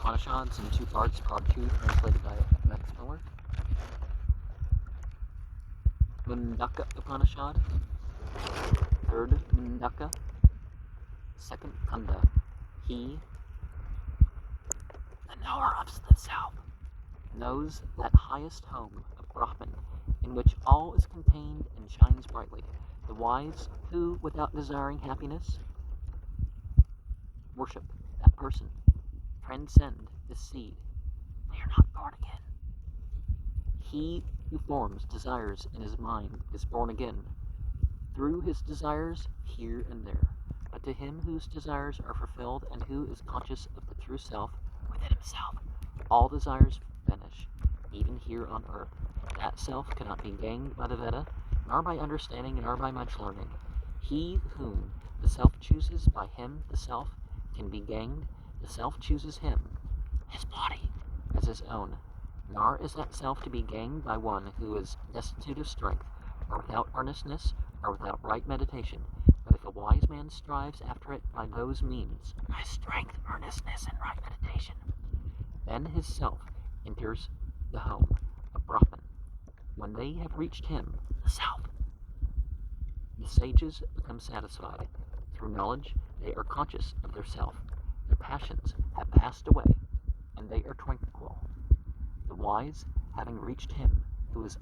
Upanishads in two parts, part 2, translated by Max Muller. Mundaka Upanishad, third Mundaka, second Kanda. He, the knower of the self, knows that highest home of Brahman, in which all is contained and shines brightly. The wise, who, without desiring happiness, worship that person, transcend the seed. They are not born again. He who forms desires in his mind is born again, through his desires here and there. But to him whose desires are fulfilled and who is conscious of the true self within himself, all desires vanish, even here on earth. That self cannot be gained by the Veda, nor by understanding, nor by much learning. He whom the self chooses, by him the self can be gained. The self chooses him, his body, as his own. Nor is that self to be gained by one who is destitute of strength, or without earnestness, or without right meditation. But if a wise man strives after it by those means, by strength, earnestness, and right meditation, then his self enters the home of Brahman. When they have reached him, the self, the sages become satisfied. Through knowledge, they are conscious of their self. Their passions have passed away, and they are tranquil. The wise, having reached him who is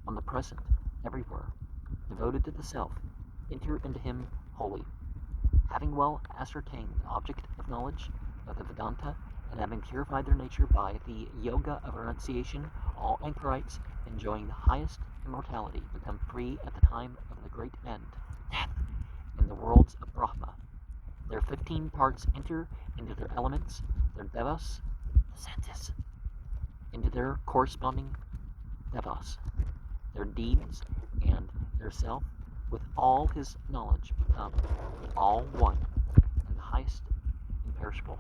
omnipresent everywhere, devoted to the self, enter into him wholly. Having well ascertained the object of knowledge of the Vedanta, and having purified their nature by the yoga of renunciation, all anchorites, enjoying the highest immortality, become free at the time of the great end, death, in the worlds of Brahma. Their 15 parts enter into their elements, their devas, the senses, into their corresponding devas. Their deeds and their self, with all his knowledge, become all one, and the highest imperishable.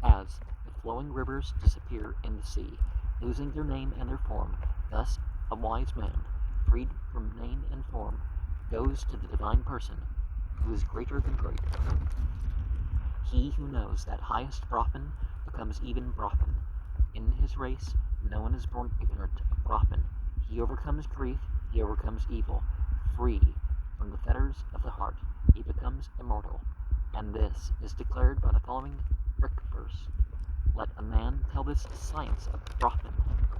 As the flowing rivers disappear in the sea, losing their name and their form, thus a wise man, freed from name and form, goes to the divine person, who is greater than great. He who knows that highest Brahman becomes even Brahman. In his race, no one is born ignorant of Brahman. He overcomes grief, he overcomes evil. Free from the fetters of the heart, he becomes immortal. And this is declared by the following verse. Let a man tell this science of Brahman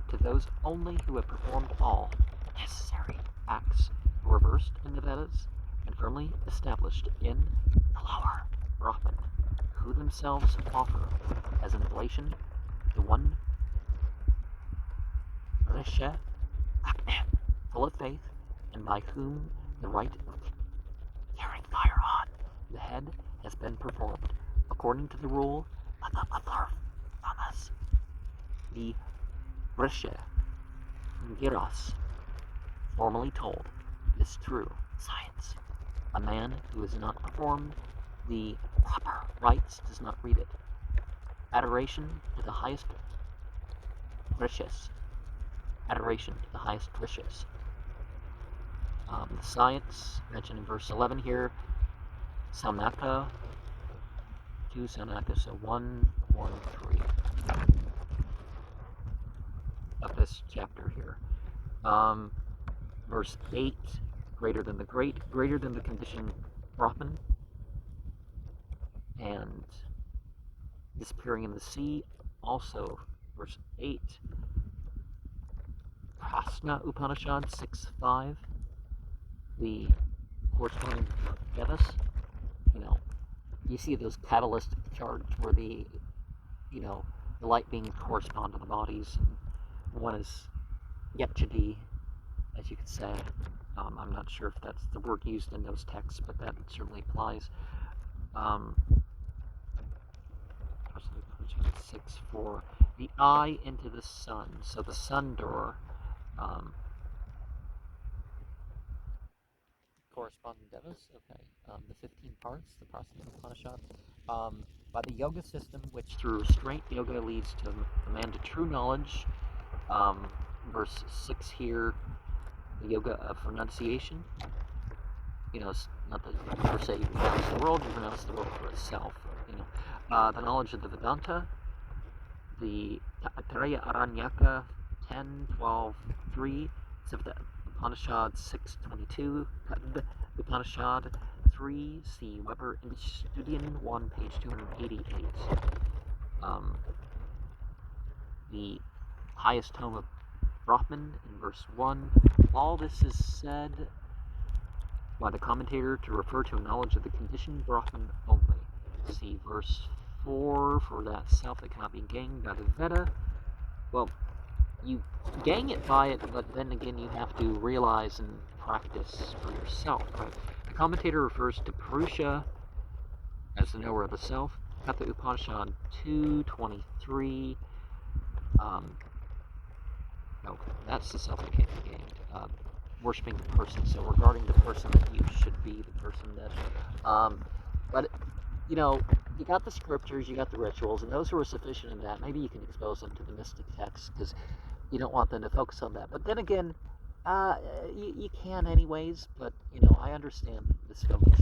to those only who have performed all necessary acts, who are versed in the Vedas and firmly established in the lower Brahman, who themselves offer as an oblation the one Risha full of faith, and by whom the rite of carrying fire on the head has been performed, according to the rule of the Atharvanas. The Risha Giras formerly told this true science. A man who has not performed the proper rites does not read it. Adoration to the highest Rishis. Adoration to the highest Rishis. The science mentioned in verse 11 here, Samnaka, 2 Samnaka, so 1, 1, 3 of this chapter here. Verse 8, greater than the great, greater than the conditioned Brahman, and disappearing in the sea. Also, verse 8, Prasna Upanishad 6.5, the corresponding Vedas. You see those catalyst charts where the light beings correspond to the bodies. One is Yepchadi, as you could say. I'm not sure if that's the word used in those texts, but that certainly applies. 6.4, the eye into the sun. So the sun door, corresponding devas. Okay, the 15 parts, the Prasna Upanishad. By the yoga system, which through restraint yoga leads to a man to true knowledge. Verse 6 here, the yoga of renunciation. not that per se you renounce the world, you renounce the world for itself. The knowledge of the Vedanta, the Taittiriya Aranyaka 10.12.3, the Upanishad 6.22, the Upanishad 3, see Weber in Studien 1, page 288. The highest tome of Brahman in verse 1. All this is said by the commentator to refer to a knowledge of the conditioned Brahman only. See verse 4, for that self that cannot be gained by the Veda. Well, you gain it by it, but then again you have to realize and practice for yourself, right? The commentator refers to Purusha as the knower of the self. Got the Upanishad 2.23. No, that's the self that can't be gained. Worshipping the person. So regarding the person that you should be, the person that, but you got the scriptures, you got the rituals, and those who are sufficient in that, maybe you can expose them to the mystic texts, because you don't want them to focus on that. But then again, you can anyways, but I understand this focus.